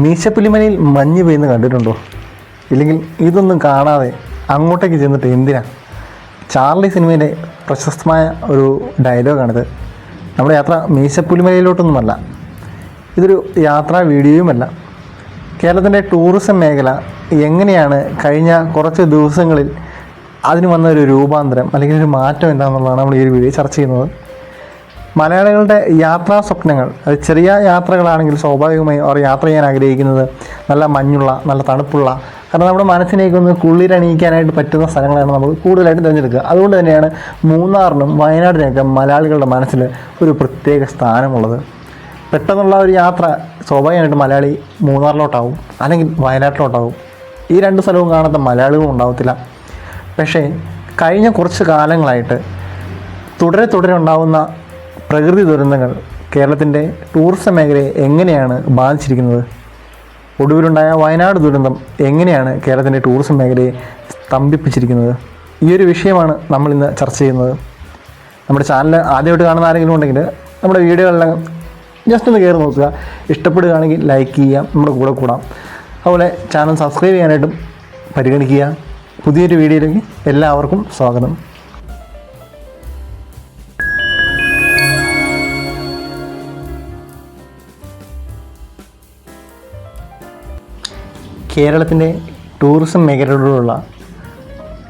മീശപ്പുലിമലയിൽ മഞ്ഞ് പെയ്യുന്ന കണ്ടിട്ടുണ്ടോ? ഇല്ലെങ്കിൽ ഇതൊന്നും കാണാതെ അങ്ങോട്ടേക്ക് ചെന്നിട്ട് എന്തിനാ? ചാർലി സിനിമയിലെ പ്രശസ്തമായ ഒരു ഡയലോഗാണിത്. നമ്മുടെ യാത്ര മീശപ്പുലിമലയിലോട്ടൊന്നുമല്ല, ഇതൊരു യാത്രാ വീഡിയോയുമല്ല. കേരളത്തിൻ്റെ ടൂറിസം മേഖല എങ്ങനെയാണ് കഴിഞ്ഞ കുറച്ച് ദിവസങ്ങളിൽ അതിന് വന്ന ഒരു രൂപാന്തരം അല്ലെങ്കിൽ ഒരു മാറ്റം എന്താണെന്നുള്ളതാണ് നമ്മൾ ഈ ഒരു വീഡിയോ ചർച്ച ചെയ്യുന്നത്. മലയാളികളുടെ യാത്രാ സ്വപ്നങ്ങൾ, അത് ചെറിയ യാത്രകളാണെങ്കിൽ സ്വാഭാവികമായും അവർ യാത്ര ചെയ്യാൻ ആഗ്രഹിക്കുന്നത് നല്ല മഞ്ഞുള്ള, നല്ല തണുപ്പുള്ള, കാരണം നമ്മുടെ മനസ്സിനേക്ക് ഒന്ന് കുളിരണിയിക്കാനായിട്ട് പറ്റുന്ന സ്ഥലങ്ങളാണ് നമ്മൾ കൂടുതലായിട്ട് തിരഞ്ഞെടുക്കുക. അതുകൊണ്ട് തന്നെയാണ് മൂന്നാറിനും വയനാടിനൊക്കെ മലയാളികളുടെ മനസ്സിൽ ഒരു പ്രത്യേക സ്ഥാനമുള്ളത്. പെട്ടെന്നുള്ള ഒരു യാത്ര സ്വാഭാവികമായിട്ട് മലയാളി മൂന്നാറിലോട്ടാവും അല്ലെങ്കിൽ വയനാട്ടിലോട്ടാവും. ഈ രണ്ട് സ്ഥലവും കാണാത്ത മലയാളികളും ഉണ്ടാവത്തില്ല. പക്ഷേ കഴിഞ്ഞ കുറച്ച് കാലങ്ങളായിട്ട് തുടരെ ഉണ്ടാകുന്ന പ്രകൃതി ദുരന്തങ്ങൾ കേരളത്തിൻ്റെ ടൂറിസം മേഖലയെ എങ്ങനെയാണ് ബാധിച്ചിരിക്കുന്നത്? ഒടുവിലുണ്ടായ വയനാട് ദുരന്തം എങ്ങനെയാണ് കേരളത്തിൻ്റെ ടൂറിസം മേഖലയെ സ്തംഭിപ്പിച്ചിരിക്കുന്നത്? ഈ ഒരു വിഷയമാണ് നമ്മളിന്ന് ചർച്ച ചെയ്യുന്നത്. നമ്മുടെ ചാനൽ ആദ്യമായിട്ട് കാണുന്ന ആരെങ്കിലും ഉണ്ടെങ്കിൽ നമ്മുടെ വീഡിയോകളെല്ലാം ജസ്റ്റ് ഒന്ന് കയറി നോക്കുക. ഇഷ്ടപ്പെടുകയാണെങ്കിൽ ലൈക്ക് ചെയ്യാം, നമ്മുടെ കൂടെ കൂടാം. അതുപോലെ ചാനൽ സബ്സ്ക്രൈബ് ചെയ്യാനായിട്ടും പരിഗണിക്കുക. പുതിയൊരു വീഡിയോയിലേക്ക് എല്ലാവർക്കും സ്വാഗതം. കേരളത്തിൻ്റെ ടൂറിസം മേഖലയോടുള്ള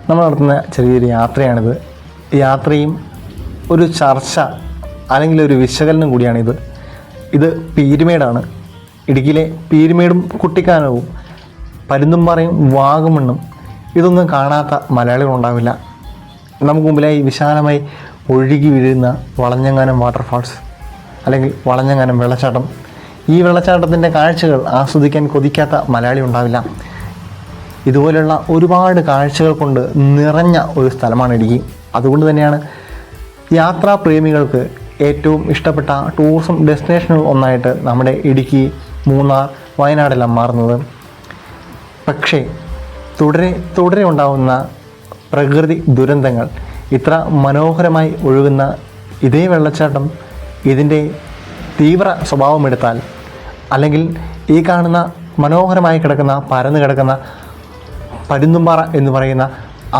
നമ്മൾ നടത്തുന്ന ചെറിയൊരു യാത്രയാണിത്. യാത്രയും ഒരു ചർച്ച അല്ലെങ്കിൽ ഒരു വിശകലനം കൂടിയാണിത്. ഇത് പീരുമേടാണ്. ഇടുക്കിയിലെ പീരുമേടും കുട്ടിക്കാനവും പരുന്തുംപാറയും വാഗമണ്ണും ഇതൊന്നും കാണാത്ത മലയാളികളുണ്ടാവില്ല. നമുക്ക് മുമ്പിലായി വിശാലമായി ഒഴുകി വീഴുന്ന വളഞ്ഞങ്ങാനം വാട്ടർഫാൾസ് അല്ലെങ്കിൽ വളഞ്ഞങ്ങാനം വെള്ളച്ചാട്ടം. ഈ വെള്ളച്ചാട്ടത്തിൻ്റെ കാഴ്ചകൾ ആസ്വദിക്കാൻ കൊതിക്കാത്ത മലയാളി ഉണ്ടാവില്ല. ഇതുപോലെയുള്ള ഒരുപാട് കാഴ്ചകൾ കൊണ്ട് നിറഞ്ഞ ഒരു സ്ഥലമാണ് ഇടുക്കി. അതുകൊണ്ട് തന്നെയാണ് യാത്രാപ്രേമികൾക്ക് ഏറ്റവും ഇഷ്ടപ്പെട്ട ടൂറിസം ഡെസ്റ്റിനേഷനുകൾ ഒന്നായിട്ട് നമ്മുടെ ഇടുക്കി, മൂന്നാർ, വയനാടെല്ലാം മാറുന്നത്. പക്ഷേ തുടരെ ഉണ്ടാകുന്ന പ്രകൃതി ദുരന്തങ്ങൾ, ഇത്ര മനോഹരമായി ഒഴുകുന്ന ഇതേ വെള്ളച്ചാട്ടം ഇതിൻ്റെ തീവ്ര സ്വഭാവമെടുത്താൽ, അല്ലെങ്കിൽ ഈ കാണുന്ന മനോഹരമായി കിടക്കുന്ന പരന്നു കിടക്കുന്ന പരുന്തുംപാറ എന്ന് പറയുന്ന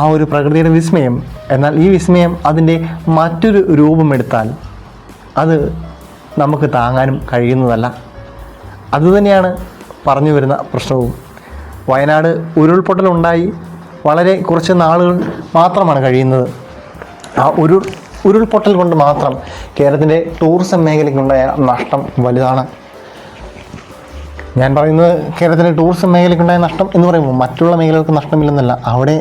ആ ഒരു പ്രകൃതിയുടെ വിസ്മയം, എന്നാൽ ഈ വിസ്മയം അതിൻ്റെ മറ്റൊരു രൂപമെടുത്താൽ അത് നമുക്ക് താങ്ങാനും കഴിയുന്നതല്ല. അതുതന്നെയാണ് പറഞ്ഞു വരുന്ന പ്രശ്നവും. വയനാട് ഉരുൾപൊട്ടലുണ്ടായി വളരെ കുറച്ച് നാളുകൾ മാത്രമാണ് കഴിയുന്നത്. ആ ഉരുൾപൊട്ടൽ കൊണ്ട് മാത്രം കേരളത്തിൻ്റെ ടൂറിസം മേഖലയ്ക്കുണ്ടായ നഷ്ടം വലുതാണ്. ഞാൻ പറയുന്നത് കേരളത്തിലെ ടൂറിസം മേഖലയ്ക്കുണ്ടായ നഷ്ടം എന്ന് പറയുമ്പോൾ മറ്റുള്ള മേഖലകൾക്ക് നഷ്ടമില്ലെന്നല്ല, അവിടെ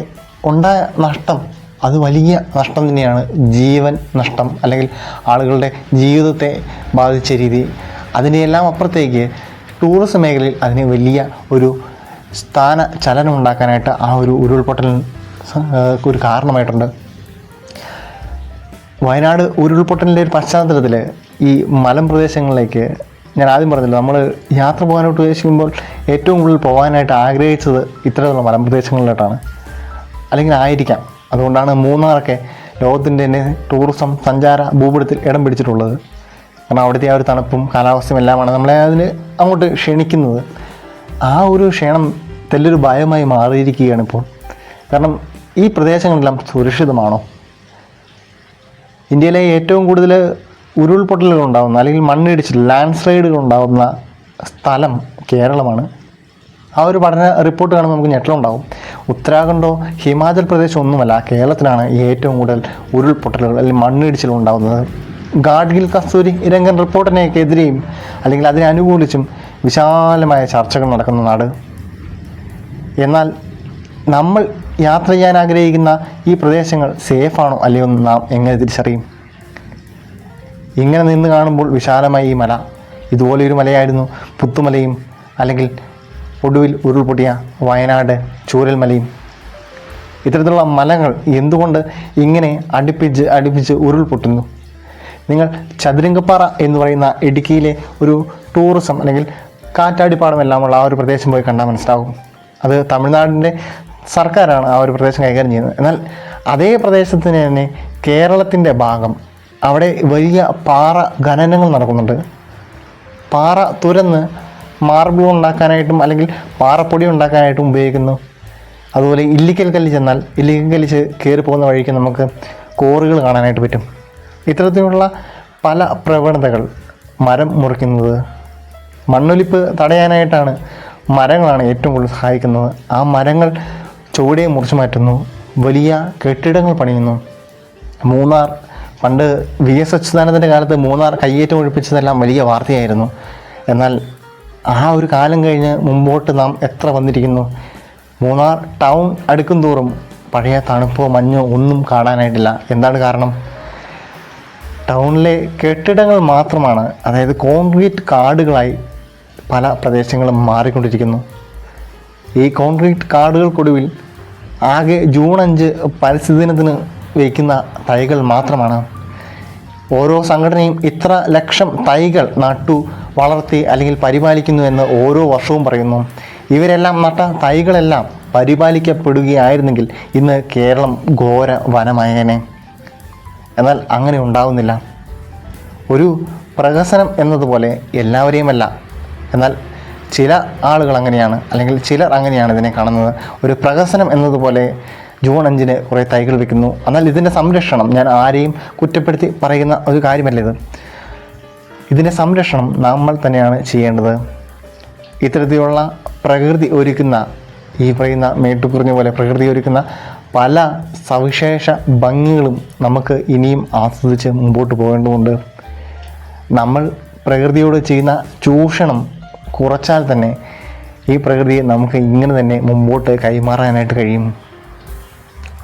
ഉണ്ടായ നഷ്ടം അത് വലിയ നഷ്ടം തന്നെയാണ്. ജീവൻ നഷ്ടം അല്ലെങ്കിൽ ആളുകളുടെ ജീവിതത്തെ ബാധിച്ച രീതി, അതിനെല്ലാം അപ്പുറത്തേക്ക് ടൂറിസം മേഖലയിൽ അതിന് വലിയ ഒരു സ്ഥാന ചലനം ഉണ്ടാക്കാനായിട്ട് ആ ഒരു ഉരുൾപൊട്ടലിന് ഒരു കാരണമായിട്ടുണ്ട്. വയനാട് ഉരുൾപൊട്ടലിൻ്റെ ഒരു പശ്ചാത്തലത്തിൽ ഈ മലമ്പ്രദേശങ്ങളിലേക്ക് ഞാൻ ആദ്യം പറഞ്ഞല്ലോ, നമ്മൾ യാത്ര പോകാനായിട്ട് ഉദ്ദേശിക്കുമ്പോൾ ഏറ്റവും കൂടുതൽ പോകാനായിട്ട് ആഗ്രഹിച്ചത് ഇത്തരത്തിലുള്ള മലമ്പ്രദേശങ്ങളിലോട്ടാണ്, അല്ലെങ്കിൽ ആയിരിക്കാം. അതുകൊണ്ടാണ് മൂന്നാറൊക്കെ ലോകത്തിൻ്റെ തന്നെ ടൂറിസം സഞ്ചാര ഭൂപടത്തിൽ ഇടം പിടിച്ചിട്ടുള്ളത്. കാരണം അവിടുത്തെ ആ ഒരു തണുപ്പും കാലാവസ്ഥയും എല്ലാമാണ് നമ്മളെ അതിന് അങ്ങോട്ട് ക്ഷണിക്കുന്നത്. ആ ഒരു ക്ഷണം തെല്ലൊരു ഭയമായി മാറിയിരിക്കുകയാണ് ഇപ്പോൾ. കാരണം ഈ പ്രദേശങ്ങളെല്ലാം സുരക്ഷിതമാണോ? ഇന്ത്യയിലെ ഏറ്റവും കൂടുതൽ ഉരുൾപൊട്ടലുകൾ ഉണ്ടാകുന്ന അല്ലെങ്കിൽ മണ്ണിടിച്ചിൽ, ലാൻഡ് സ്ലൈഡുകൾ ഉണ്ടാകുന്ന സ്ഥലം കേരളമാണ്. ആ ഒരു പഠന റിപ്പോർട്ട് കാണുമ്പോൾ നമുക്ക് ഞെട്ടലുണ്ടാകും. ഉത്തരാഖണ്ഡോ ഹിമാചൽ പ്രദേശോ ഒന്നുമല്ല, കേരളത്തിലാണ് ഏറ്റവും കൂടുതൽ ഉരുൾപൊട്ടലുകൾ അല്ലെങ്കിൽ മണ്ണിടിച്ചിലുകൾ ഉണ്ടാകുന്നത്. ഗാഡ്ഗിൽ, കസ്തൂരി രംഗൻ റിപ്പോർട്ടിനെതിരെയും അല്ലെങ്കിൽ അതിനെ അനുകൂലിച്ചും വിശാലമായ ചർച്ചകൾ നടക്കുന്ന നാട്. എന്നാൽ നമ്മൾ യാത്ര ചെയ്യാൻ ആഗ്രഹിക്കുന്ന ഈ പ്രദേശങ്ങൾ സേഫാണോ അല്ലയോ എന്ന് നാം എങ്ങനെ തിരിച്ചറിയും? ഇങ്ങനെ നിന്ന് കാണുമ്പോൾ വിശാലമായ ഈ മല ഇതുപോലെയൊരു മലയായിരുന്നു പുത്തുമലയും, അല്ലെങ്കിൽ ഒടുവിൽ ഉരുൾപൊട്ടിയ വയനാട് ചൂരൽമലയും. ഇത്തരത്തിലുള്ള മലകൾ എന്തുകൊണ്ട് ഇങ്ങനെ അടുപ്പിച്ച് ഉരുൾപൊട്ടുന്നു? നിങ്ങൾ ചതുരംഗപ്പാറ എന്ന് പറയുന്ന ഇടുക്കിയിലെ ഒരു ടൂറിസം അല്ലെങ്കിൽ കാറ്റാടിപ്പാടമെല്ലാമുള്ള ആ ഒരു പ്രദേശം പോയി കണ്ടാൽ മനസ്സിലാകും. അത് തമിഴ്നാടിൻ്റെ സർക്കാരാണ് ആ ഒരു പ്രദേശം കൈകാര്യം ചെയ്യുന്നത്. എന്നാൽ അതേ പ്രദേശത്തിന് തന്നെ കേരളത്തിൻ്റെ ഭാഗം, അവിടെ വലിയ പാറ ഖനനങ്ങൾ നടക്കുന്നുണ്ട്. പാറ തുരന്ന് മാർബിൾ ഉണ്ടാക്കാനായിട്ടും അല്ലെങ്കിൽ പാറപ്പൊടി ഉണ്ടാക്കാനായിട്ടും ഉപയോഗിക്കുന്നു. അതുപോലെ ഇല്ലിക്കൽ കല്ല് ചെന്നാൽ ഇല്ലിക്കൽ കല്ല് കയറി പോകുന്ന വഴിക്ക് നമുക്ക് കോറുകൾ കാണാനായിട്ട് പറ്റും. ഇത്തരത്തിലുള്ള പല പ്രവണതകൾ മരം മുറിക്കുന്നത്, മണ്ണൊലിപ്പ് തടയാനായിട്ടാണ് മരങ്ങളാണ് ഏറ്റവും കൂടുതൽ സഹായിക്കുന്നത്. ആ മരങ്ങൾ ചുവടെ മുറിച്ചു മാറ്റുന്നു, വലിയ കെട്ടിടങ്ങൾ പണിയുന്നു. മൂന്നാർ പണ്ട് VS അച്യുതാനന്ദൻ്റെ കാലത്ത് മൂന്നാർ കയ്യേറ്റം ഒഴിപ്പിച്ചതെല്ലാം വലിയ വാർത്തയായിരുന്നു. എന്നാൽ ആ ഒരു കാലം കഴിഞ്ഞ് മുമ്പോട്ട് നാം എത്ര വന്നിരിക്കുന്നു. മൂന്നാർ ടൗൺ അടുക്കും തോറും പഴയ തണുപ്പോ മഞ്ഞോ ഒന്നും കാണാനായിട്ടില്ല. എന്താണ് കാരണം? ടൗണിലെ കെട്ടിടങ്ങൾ മാത്രമാണ്, അതായത് കോൺക്രീറ്റ് കാടുകളായി പല പ്രദേശങ്ങളും മാറിക്കൊണ്ടിരിക്കുന്നു. ഈ കോൺക്രീറ്റ് കാടുകൾക്കൊടുവിൽ ആകെ ജൂൺ 5 പരിസ്ഥിതി ദിനത്തിന് വയ്ക്കുന്ന തൈകൾ മാത്രമാണ്. ഓരോ സംഘടനയും ഇത്ര ലക്ഷം തൈകൾ നട്ടു വളർത്തി അല്ലെങ്കിൽ പരിപാലിക്കുന്നു എന്ന് ഓരോ വർഷവും പറയുന്നു. ഇവരെല്ലാം നട്ട തൈകളെല്ലാം പരിപാലിക്കപ്പെടുകയായിരുന്നെങ്കിൽ ഇന്ന് കേരളം ഘോര വനമായേനെ. എന്നാൽ അങ്ങനെ ഉണ്ടാവുന്നില്ല. ഒരു പ്രഹസനം എന്നതുപോലെ എല്ലാവരെയുമല്ല, എന്നാൽ ചില ആളുകൾ അങ്ങനെയാണ്, അല്ലെങ്കിൽ ചിലർ അങ്ങനെയാണ് ഇതിനെ കാണുന്നത്. ഒരു പ്രഹസനം എന്നതുപോലെ ജൂൺ 5 കുറേ തൈകൾ വയ്ക്കുന്നു. എന്നാൽ ഇതിൻ്റെ സംരക്ഷണം, ഞാൻ ആരെയും കുറ്റപ്പെടുത്തി പറയുന്ന ഒരു കാര്യമല്ല ഇത്. ഇതിൻ്റെ സംരക്ഷണം നമ്മൾ തന്നെയാണ് ചെയ്യേണ്ടത്. ഇത്തരത്തിലുള്ള പ്രകൃതി ഒരുക്കുന്ന, ഈ പറയുന്ന മേട്ടുകുറിഞ്ഞ പോലെ പ്രകൃതി ഒരുക്കുന്ന പല സവിശേഷ ഭംഗികളും നമുക്ക് ഇനിയും ആസ്വദിച്ച് മുമ്പോട്ട് പോകേണ്ടതുണ്ട്. നമ്മൾ പ്രകൃതിയോട് ചെയ്യുന്ന ചൂഷണം കുറച്ചാൽ തന്നെ ഈ പ്രകൃതിയെ നമുക്ക് ഇങ്ങനെ തന്നെ മുമ്പോട്ട് കൈമാറാനായിട്ട് കഴിയും.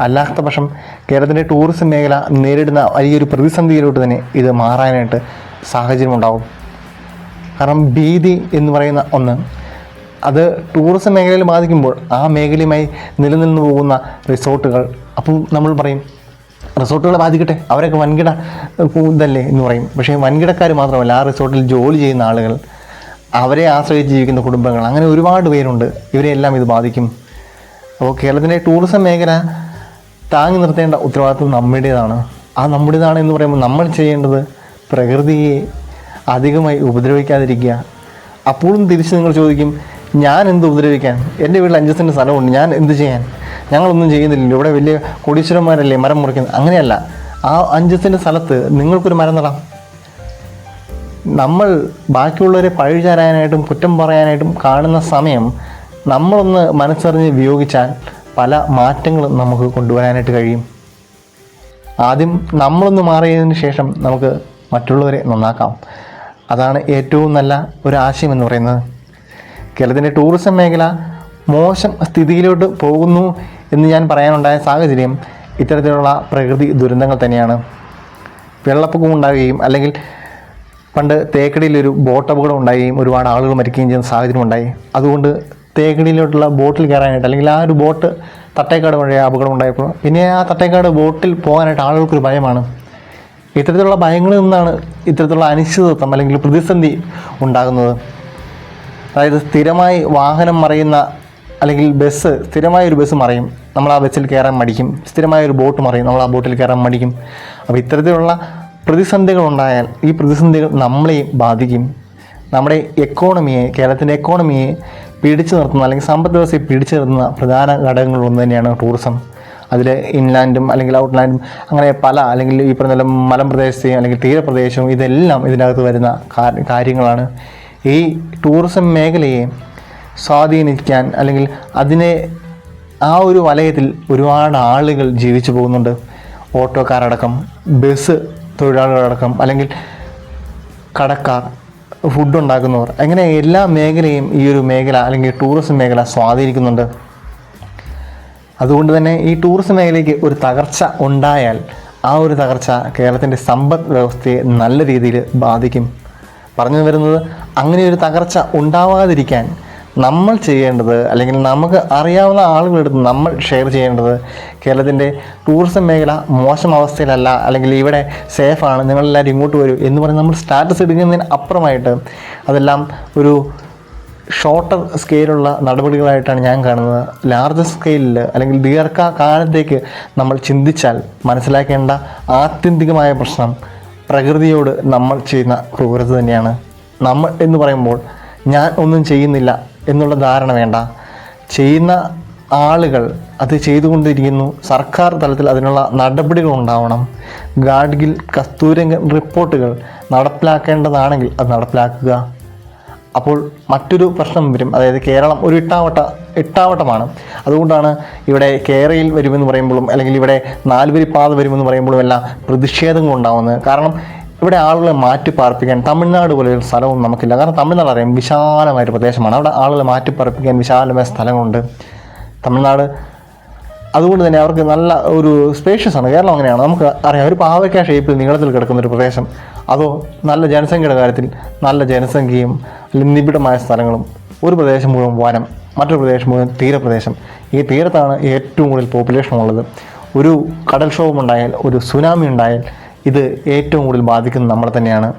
അല്ലാത്ത പക്ഷം കേരളത്തിൻ്റെ ടൂറിസം മേഖല നേരിടുന്ന വലിയൊരു പ്രതിസന്ധിയിലോട്ട് തന്നെ ഇത് മാറാനായിട്ട് സാഹചര്യമുണ്ടാകും. കാരണം ഭീതി എന്ന് പറയുന്ന ഒന്ന്, അത് ടൂറിസം മേഖലയിൽ ബാധിക്കുമ്പോൾ ആ മേഖലയുമായി നിലനിന്ന് പോകുന്ന റിസോർട്ടുകൾ, അപ്പോൾ നമ്മൾ പറയും റിസോർട്ടുകളെ ബാധിക്കട്ടെ, അവരൊക്കെ വൻകിട ഇതല്ലേ എന്ന് പറയും. പക്ഷേ വൻകിടക്കാർ മാത്രമല്ല, ആ റിസോർട്ടിൽ ജോലി ചെയ്യുന്ന ആളുകൾ, അവരെ ആശ്രയിച്ച് ജീവിക്കുന്ന കുടുംബങ്ങൾ, അങ്ങനെ ഒരുപാട് പേരുണ്ട്. ഇവരെല്ലാം ഇത് ബാധിക്കും. അപ്പോൾ കേരളത്തിൻ്റെ ടൂറിസം മേഖല താങ്ങി നിർത്തേണ്ട ഉത്തരവാദിത്വം നമ്മുടേതാണ്. ആ നമ്മുടേതാണ് എന്ന് പറയുമ്പോൾ നമ്മൾ ചെയ്യേണ്ടത് പ്രകൃതിയെ അധികമായി ഉപദ്രവിക്കാതിരിക്കുക. അപ്പോഴും തിരിച്ച് നിങ്ങൾ ചോദിക്കും, ഞാൻ എന്ത് ഉപദ്രവിക്കാൻ? എൻ്റെ വീട്ടിൽ 5 സെൻറ്റ് സ്ഥലമുണ്ട്, ഞാൻ എന്ത് ചെയ്യാൻ? ഞങ്ങളൊന്നും ചെയ്യുന്നില്ലല്ലോ, ഇവിടെ വലിയ കോടീശ്വരന്മാരല്ലേ മരം മുറിക്കുന്നത്. അങ്ങനെയല്ല, ആ 5 സെൻറ്റ് സ്ഥലത്ത് നിങ്ങൾക്കൊരു മരം നടാം. നമ്മൾ ബാക്കിയുള്ളവരെ പഴിചാരാനായിട്ടും കുറ്റം പറയാനായിട്ടും കാണുന്ന സമയം നമ്മളൊന്ന് മനസ്സറിഞ്ഞ് വിയോഗിച്ചാൽ പല മാറ്റങ്ങളും നമുക്ക് കൊണ്ടുവരാനായിട്ട് കഴിയും. ആദ്യം നമ്മളൊന്ന് മാറിയതിന് ശേഷം നമുക്ക് മറ്റുള്ളവരെ നന്നാക്കാം. അതാണ് ഏറ്റവും നല്ല ഒരു ആശയം എന്ന് പറയുന്നത്. കേരളത്തിൻ്റെ ടൂറിസം മേഖല മോശം സ്ഥിതിയിലോട്ട് പോകുന്നു എന്ന് ഞാൻ പറയാനുണ്ടായ സാഹചര്യം ഇത്തരത്തിലുള്ള പ്രകൃതി ദുരന്തങ്ങൾ തന്നെയാണ്. വെള്ളപ്പൊക്കം ഉണ്ടാകുകയും, അല്ലെങ്കിൽ പണ്ട് തേക്കടിയിലൊരു ബോട്ട് അപകടം ഉണ്ടാകുകയും ഒരുപാട് ആളുകൾ മരിക്കുകയും ചെയ്യുന്ന സാഹചര്യം ഉണ്ടായി. അതുകൊണ്ട് തേക്കടിയിലോട്ടുള്ള ബോട്ടിൽ കയറാനായിട്ട്, അല്ലെങ്കിൽ ആ ഒരു ബോട്ട് തട്ടേക്കാട് വഴി അപകടം ഉണ്ടായപ്പോൾ പിന്നെ ആ തട്ടേക്കാട് ബോട്ടിൽ പോകാനായിട്ട് ആളുകൾക്കൊരു ഭയമാണ്. ഇത്തരത്തിലുള്ള ഭയങ്ങളിൽ നിന്നാണ് ഇത്തരത്തിലുള്ള അനിശ്ചിതത്വം അല്ലെങ്കിൽ പ്രതിസന്ധി ഉണ്ടാകുന്നത്. അതായത് സ്ഥിരമായി വാഹനം മറിയുന്ന, അല്ലെങ്കിൽ ബസ്, സ്ഥിരമായൊരു ബസ് മറിയും, നമ്മൾ ആ ബസ്സിൽ കയറാൻ മടിക്കും. സ്ഥിരമായൊരു ബോട്ട് മറിയും, നമ്മൾ ആ ബോട്ടിൽ കയറാൻ മടിക്കും. അപ്പോൾ ഇത്തരത്തിലുള്ള പ്രതിസന്ധികൾ ഉണ്ടായാൽ ഈ പ്രതിസന്ധികൾ നമ്മളെയും ബാധിക്കും. നമ്മുടെ എക്കോണമിയെ, കേരളത്തിൻ്റെ എക്കോണമിയെ പിടിച്ചു നിർത്തുന്ന, അല്ലെങ്കിൽ സമ്പദ് വ്യവസ്ഥയെ പിടിച്ചു നിർത്തുന്ന പ്രധാന ഘടകങ്ങളൊന്നു തന്നെയാണ് ടൂറിസം. അതിൽ ഇൻലാൻഡും അല്ലെങ്കിൽ ഔട്ട്ലാൻഡും അങ്ങനെ പല, അല്ലെങ്കിൽ ഈ പറഞ്ഞ മലമ്പ്രദേശത്തെയും അല്ലെങ്കിൽ തീരപ്രദേശവും, ഇതെല്ലാം ഇതിനകത്ത് വരുന്ന കാര്യങ്ങളാണ്. ഈ ടൂറിസം മേഖലയെ സ്വാധീനിക്കാൻ, അല്ലെങ്കിൽ അതിനെ ആ ഒരു വലയത്തിൽ ഒരുപാട് ആളുകൾ ജീവിച്ചു പോകുന്നുണ്ട്. ഓട്ടോക്കാരടക്കം, ബസ് തൊഴിലാളികളടക്കം, അല്ലെങ്കിൽ കടക്കാർ, ഫുഡ് ഉണ്ടാക്കുന്നവർ, അങ്ങനെ എല്ലാ മേഖലയും ഈ ഒരു മേഖല അല്ലെങ്കിൽ ടൂറിസം മേഖല സ്വാധീനിക്കുന്നുണ്ട്. അതുകൊണ്ട് തന്നെ ഈ ടൂറിസം മേഖലയ്ക്ക് ഒരു തകർച്ച ഉണ്ടായാൽ ആ ഒരു തകർച്ച കേരളത്തിൻ്റെ സമ്പദ് വ്യവസ്ഥയെ നല്ല രീതിയിൽ ബാധിക്കും. പറഞ്ഞു വരുന്നത്, അങ്ങനെ ഒരു തകർച്ച ഉണ്ടാവാതിരിക്കാൻ നമ്മൾ ചെയ്യേണ്ടത്, അല്ലെങ്കിൽ നമുക്ക് അറിയാവുന്ന ആളുകളെടുത്ത് നമ്മൾ ഷെയർ ചെയ്യേണ്ടത്, കേരളത്തിൻ്റെ ടൂറിസം മേഖല മോശം അവസ്ഥയിലല്ല, അല്ലെങ്കിൽ ഇവിടെ സേഫാണ്, നിങ്ങളെല്ലാവരും ഇങ്ങോട്ട് വരൂ എന്ന് പറഞ്ഞ് നമ്മൾ സ്റ്റാറ്റസ് എടുക്കുന്നതിന് അപ്പുറമായിട്ട് അതെല്ലാം ഒരു ഷോർട്ടർ സ്കെയിലുള്ള നടപടികളായിട്ടാണ് ഞാൻ കാണുന്നത്. ലാർജർ സ്കെയിലിൽ, അല്ലെങ്കിൽ ദീർഘകാലത്തേക്ക് നമ്മൾ ചിന്തിച്ചാൽ മനസ്സിലാക്കേണ്ട ആത്യന്തികമായ പ്രശ്നം പ്രകൃതിയോട് നമ്മൾ ചെയ്യുന്ന ക്രൂരത തന്നെയാണ്. നമ്മൾ എന്ന് പറയുമ്പോൾ ഞാൻ ഒന്നും ചെയ്യുന്നില്ല എന്നുള്ള ധാരണ വേണ്ട. ചെയ്യുന്ന ആളുകൾ അത് ചെയ്തുകൊണ്ടിരിക്കുന്നു. സർക്കാർ തലത്തിൽ അതിനുള്ള നടപടികൾ ഉണ്ടാവണം. ഗാഡ്ഗിൽ കസ്തൂരംഗൻ റിപ്പോർട്ടുകൾ നടപ്പിലാക്കേണ്ടതാണെങ്കിൽ അത് നടപ്പിലാക്കുക. അപ്പോൾ മറ്റൊരു പ്രശ്നം വരും. അതായത് കേരളം ഒരു ഇട്ടാവട്ടമാണ്. അതുകൊണ്ടാണ് ഇവിടെ കേരയിൽ വരുമെന്ന് പറയുമ്പോഴും അല്ലെങ്കിൽ ഇവിടെ 4 വരി പാത വരുമെന്ന് പറയുമ്പോഴും എല്ലാം പ്രതിഷേധങ്ങൾ ഉണ്ടാകുന്നത്. കാരണം ഇവിടെ ആളുകളെ മാറ്റിപ്പാർപ്പിക്കാൻ തമിഴ്നാട് പോലെയൊരു സ്ഥലവും നമുക്കില്ല. കാരണം തമിഴ്നാട് അറിയാം വിശാലമായൊരു പ്രദേശമാണ്. അവിടെ ആളുകളെ മാറ്റിപ്പാർപ്പിക്കാൻ വിശാലമായ സ്ഥലങ്ങളുണ്ട് തമിഴ്നാട്. അതുകൊണ്ട് തന്നെ അവർക്ക് നല്ല ഒരു സ്പേഷ്യസ് ആണ്. കേരളം അങ്ങനെയാണ്. നമുക്ക് അറിയാം ഒരു പാവയ്ക്ക ഷേപ്പിൽ നീളത്തിൽ കിടക്കുന്നൊരു പ്രദേശം. അതോ നല്ല ജനസംഖ്യയുടെ കാര്യത്തിൽ നല്ല ജനസംഖ്യയും നിബിഡമായ സ്ഥലങ്ങളും. ഒരു പ്രദേശം മുഴുവൻ വനം, മറ്റൊരു പ്രദേശം മുഴുവൻ തീരപ്രദേശം. ഈ തീരത്താണ് ഏറ്റവും കൂടുതൽ പോപ്പുലേഷൻ ഉള്ളത്. ഒരു കടൽക്ഷോഭമുണ്ടായാൽ, ഒരു സുനാമി ഉണ്ടായാൽ ഇത് ഏറ്റവും കൂടുതൽ ബാധിക്കുന്നത് നമ്മളെ തന്നെയാണ്.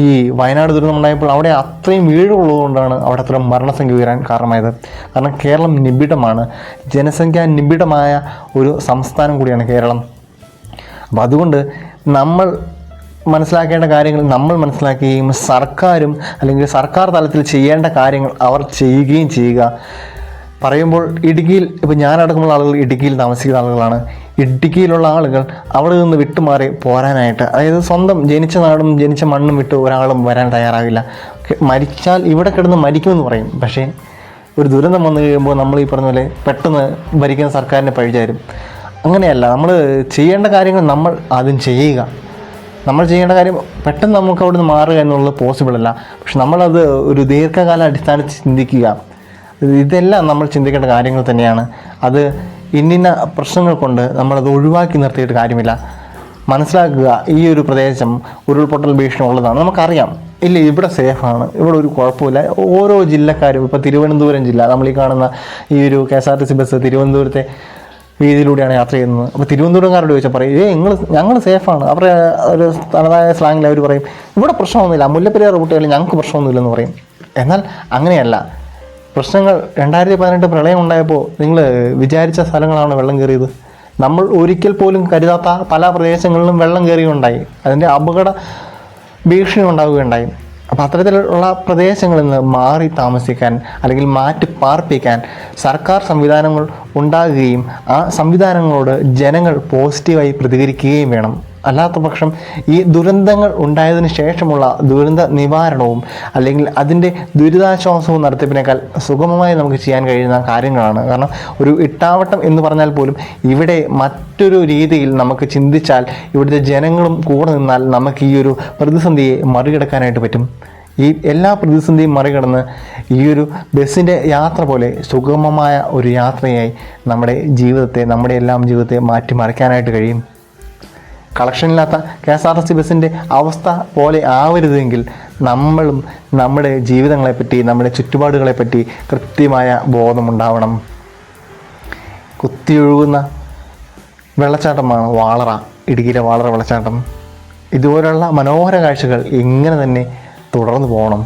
ഈ വയനാട് ദുരന്തമുണ്ടായപ്പോൾ അവിടെ അത്രയും വീഴുള്ളതുകൊണ്ടാണ് അവിടെ അത്രയും മരണസംഖ്യ ഉയരാൻ കാരണമായത്. കാരണം കേരളം നിബിഡമാണ്, ജനസംഖ്യ നിബിഡമായ ഒരു സംസ്ഥാനം കൂടിയാണ് കേരളം. അപ്പോൾ അതുകൊണ്ട് നമ്മൾ മനസ്സിലാക്കേണ്ട കാര്യങ്ങൾ നമ്മൾ മനസ്സിലാക്കുകയും സർക്കാരും അല്ലെങ്കിൽ സർക്കാർ തലത്തിൽ ചെയ്യേണ്ട കാര്യങ്ങൾ അവർ ചെയ്യുകയും ചെയ്യുക. പറയുമ്പോൾ ഇടുക്കിയിൽ ഇപ്പോൾ ഞാനടക്കമുള്ള ആളുകൾ ഇടുക്കിയിൽ താമസിക്കുന്ന ആളുകളാണ്. ഇടുക്കിയിലുള്ള ആളുകൾ അവിടെ നിന്ന് വിട്ടുമാറി പോരാനായിട്ട്, അതായത് സ്വന്തം ജനിച്ച നാടും ജനിച്ച മണ്ണും വിട്ട് ഒരാളും വരാൻ തയ്യാറാകില്ല. മരിച്ചാൽ ഇവിടെ കിടന്ന് മരിക്കുമെന്ന് പറയും. പക്ഷേ ഒരു ദുരന്തം വന്നു കഴിയുമ്പോൾ നമ്മൾ ഈ പറഞ്ഞ പോലെ പെട്ടെന്ന് ഭരിക്കുന്ന സർക്കാരിനെ പഴിചാരും. അങ്ങനെയല്ല, നമ്മൾ ചെയ്യേണ്ട കാര്യങ്ങൾ നമ്മൾ ആദ്യം ചെയ്യുക. നമ്മൾ ചെയ്യേണ്ട കാര്യം പെട്ടെന്ന് നമുക്ക് അവിടെ നിന്ന് മാറുക എന്നുള്ളത് പോസിബിൾ അല്ല. പക്ഷെ നമ്മളത് ഒരു ദീർഘകാല അടിസ്ഥാനത്തിൽ ചിന്തിക്കുക. ഇതെല്ലാം നമ്മൾ ചിന്തിക്കേണ്ട കാര്യങ്ങൾ തന്നെയാണ്. അത് ഇന്നിന്ന പ്രശ്നങ്ങൾ കൊണ്ട് നമ്മളത് ഒഴിവാക്കി നിർത്തിയിട്ട് കാര്യമില്ല. മനസ്സിലാക്കുക, ഈ ഒരു പ്രദേശം ഉരുൾപൊട്ടൽ ഭീഷണി ഉള്ളതാണ്. നമുക്കറിയാം, ഇല്ല ഇവിടെ സേഫാണ്, ഇവിടെ ഒരു കുഴപ്പമില്ല. ഓരോ ജില്ലക്കാരും, ഇപ്പോൾ തിരുവനന്തപുരം ജില്ല, നമ്മൾ ഈ കാണുന്ന ഈ ഒരു KSRTC ബസ് തിരുവനന്തപുരത്തെ വീതിയിലൂടെയാണ് യാത്ര ചെയ്യുന്നത്. അപ്പോൾ തിരുവനന്തപുരംകാരോട് ചോദിച്ചാൽ പറയും, ഞങ്ങൾ സേഫാണ്. അവരുടെ ഒരു തനതായ സ്ലാങ്ങിൽ അവർ പറയും ഇവിടെ പ്രശ്നമൊന്നുമില്ല, മുല്ലപ്പെരിയാർ റൂട്ടുകളിൽ ഞങ്ങൾക്ക് പ്രശ്നമൊന്നുമില്ലെന്ന് പറയും. എന്നാൽ അങ്ങനെയല്ല. പ്രശ്നങ്ങൾ 2018 പ്രളയം ഉണ്ടായപ്പോൾ നിങ്ങൾ വിചാരിച്ച സ്ഥലങ്ങളാണ് വെള്ളം കയറിയത്. നമ്മൾ ഒരിക്കൽ പോലും കരുതാത്ത പല പ്രദേശങ്ങളിലും വെള്ളം കയറിയുണ്ടായി. അതിൻ്റെ അപകട ഭീഷണി ഉണ്ടാവുകയുണ്ടായി. അപ്പോൾ അത്തരത്തിലുള്ള പ്രദേശങ്ങളിൽ നിന്ന് മാറി താമസിക്കാൻ അല്ലെങ്കിൽ മാറ്റി പാർപ്പിക്കാൻ സർക്കാർ സംവിധാനങ്ങൾ ഉണ്ടാകുകയും ആ സംവിധാനങ്ങളോട് ജനങ്ങൾ പോസിറ്റീവായി പ്രതികരിക്കുകയും വേണം. അല്ലാത്ത പക്ഷം ഈ ദുരന്തങ്ങൾ ഉണ്ടായതിന് ശേഷമുള്ള ദുരന്ത നിവാരണവും അല്ലെങ്കിൽ അതിൻ്റെ ദുരിതാശ്വാസവും നടത്തിപ്പിനേക്കാൾ സുഗമമായി നമുക്ക് ചെയ്യാൻ കഴിയുന്ന കാര്യങ്ങളാണ്. കാരണം ഒരു ഇട്ടാവട്ടം എന്ന് പറഞ്ഞാൽ പോലും ഇവിടെ മറ്റൊരു രീതിയിൽ നമുക്ക് ചിന്തിച്ചാൽ, ഇവിടുത്തെ ജനങ്ങളും കൂടെ നിന്നാൽ നമുക്ക് ഈ ഒരു പ്രതിസന്ധിയെ മറികടക്കാനായിട്ട് പറ്റും. ഈ എല്ലാ പ്രതിസന്ധിയും മറികടന്ന് ഈ ഒരു ബസ്സിൻ്റെ യാത്ര പോലെ സുഗമമായ ഒരു യാത്രയായി നമ്മുടെ എല്ലാം ജീവിതത്തെ മാറ്റിമറിക്കാനായിട്ട് കഴിയും. കളക്ഷനില്ലാത്ത KSRTC ബസ്സിൻ്റെ അവസ്ഥ പോലെ ആവരുതെങ്കിൽ നമ്മളും നമ്മുടെ ജീവിതങ്ങളെപ്പറ്റി, നമ്മുടെ ചുറ്റുപാടുകളെപ്പറ്റി കൃത്യമായ ബോധമുണ്ടാവണം. കുത്തിയൊഴുകുന്ന വെള്ളച്ചാട്ടമാണ് വാളറ, ഇടുക്കിയിലെ വാളറ വെള്ളച്ചാട്ടം. ഇതുപോലുള്ള മനോഹര കാഴ്ചകൾ ഇങ്ങനെ തന്നെ തുടർന്നു പോകണം.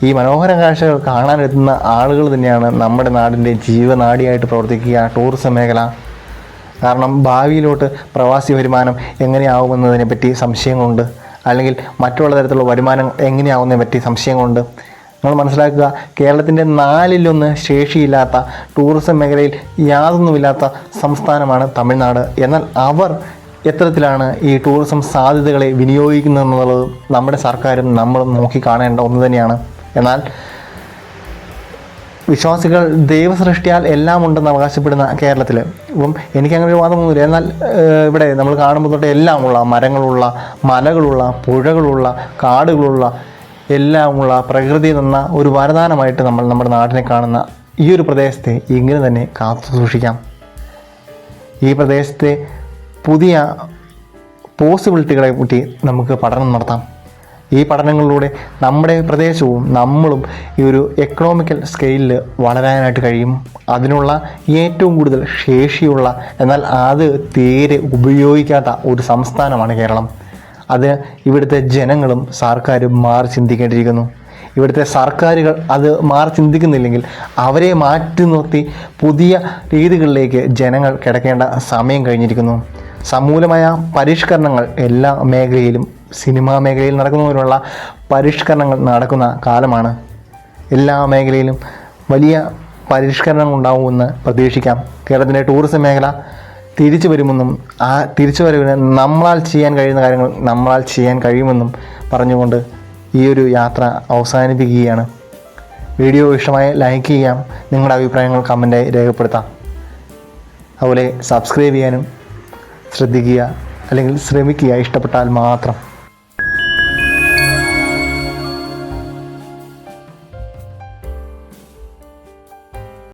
ഈ മനോഹര കാഴ്ചകൾ കാണാനെത്തുന്ന ആളുകൾ തന്നെയാണ് നമ്മുടെ നാടിൻ്റെ ജീവനാഡിയായിട്ട് പ്രവർത്തിക്കുക ടൂറിസം മേഖല. കാരണം ഭാവിയിലോട്ട് പ്രവാസി വരുമാനം എങ്ങനെയാവുമെന്നതിനെപ്പറ്റി സംശയങ്ങളുണ്ട്, അല്ലെങ്കിൽ മറ്റുള്ള തരത്തിലുള്ള വരുമാനം എങ്ങനെയാവുന്നതിനെ പറ്റി സംശയങ്ങളുണ്ട്. നമ്മൾ മനസ്സിലാക്കുക, കേരളത്തിൻ്റെ 4-1 ശേഷിയില്ലാത്ത ടൂറിസം മേഖലയിൽ യാതൊന്നുമില്ലാത്ത സംസ്ഥാനമാണ് തമിഴ്നാട്. എന്നാൽ അവർ എത്തരത്തിലാണ് ഈ ടൂറിസം സാധ്യതകളെ വിനിയോഗിക്കുന്നതെന്നുള്ളത് നമ്മുടെ സർക്കാരും നമ്മളും നോക്കി കാണേണ്ട ഒന്ന് തന്നെയാണ്. എന്നാൽ വിശ്വാസികൾ ദൈവസൃഷ്ടിയാൽ എല്ലാം ഉണ്ടെന്ന് അവകാശപ്പെടുന്ന കേരളത്തിൽ ഇപ്പം എനിക്കങ്ങനെ ഒരു വാദമൊന്നുമില്ല. എന്നാൽ ഇവിടെ നമ്മൾ കാണുമ്പോൾ തൊട്ട് എല്ലാമുള്ള മരങ്ങളുള്ള, മലകളുള്ള, പുഴകളുള്ള, കാടുകളുള്ള, എല്ലാമുള്ള പ്രകൃതി എന്ന ഒരു വരദാനമായിട്ട് നമ്മൾ നമ്മുടെ നാട്ടിനെ കാണുന്ന ഈ ഒരു പ്രദേശത്തെ ഇങ്ങനെ തന്നെ കാത്തു സൂക്ഷിക്കാം. ഈ പ്രദേശത്തെ പുതിയ പോസിബിലിറ്റികളെ പറ്റി നമുക്ക് പഠനം നടത്താം. ഈ പഠനങ്ങളിലൂടെ നമ്മുടെ പ്രദേശവും നമ്മളും ഈ ഒരു എക്കണോമിക്കൽ സ്കെയിലിൽ വളരാനായിട്ട് കഴിയും. അതിനുള്ള ഏറ്റവും കൂടുതൽ ശേഷിയുള്ള, എന്നാൽ അത് തീരെ ഉപയോഗിക്കാത്ത ഒരു സംസ്ഥാനമാണ് കേരളം. അത് ഇവിടുത്തെ ജനങ്ങളും സർക്കാരും മാറി ചിന്തിക്കേണ്ടിയിരിക്കുന്നു. ഇവിടുത്തെ സർക്കാരുകൾ അത് മാറി ചിന്തിക്കുന്നില്ലെങ്കിൽ അവരെ മാറ്റി നിർത്തി പുതിയ രീതികളിലേക്ക് ജനങ്ങൾ കിടക്കേണ്ട സമയം കഴിഞ്ഞിരിക്കുന്നു. സമൂലമായ പരിഷ്കരണങ്ങൾ എല്ലാ മേഖലയിലും, സിനിമാ മേഖലയിൽ നടക്കുന്നതിനുള്ള പരിഷ്കരണങ്ങൾ നടക്കുന്ന കാലമാണ്. എല്ലാ മേഖലയിലും വലിയ പരിഷ്കരണം ഉണ്ടാവുമെന്ന് പ്രതീക്ഷിക്കാം. കേരളത്തിൻ്റെ ടൂറിസം മേഖല തിരിച്ചു വരുമെന്നും ആ തിരിച്ചു വരവിന് നമ്മളാൽ ചെയ്യാൻ കഴിയുന്ന കാര്യങ്ങൾ നമ്മളാൽ ചെയ്യാൻ കഴിയുമെന്നും പറഞ്ഞുകൊണ്ട് ഈ ഒരു യാത്ര അവസാനിപ്പിക്കുകയാണ്. വീഡിയോ ഇഷ്ടമായ ലൈക്ക് ചെയ്യാം, നിങ്ങളുടെ അഭിപ്രായങ്ങൾ കമൻറ്റായി രേഖപ്പെടുത്താം. അതുപോലെ സബ്സ്ക്രൈബ് ചെയ്യാനും ശ്രദ്ധിക്കുക, അല്ലെങ്കിൽ ശ്രമിക്കുക ഇഷ്ടപ്പെട്ടാൽ മാത്രം.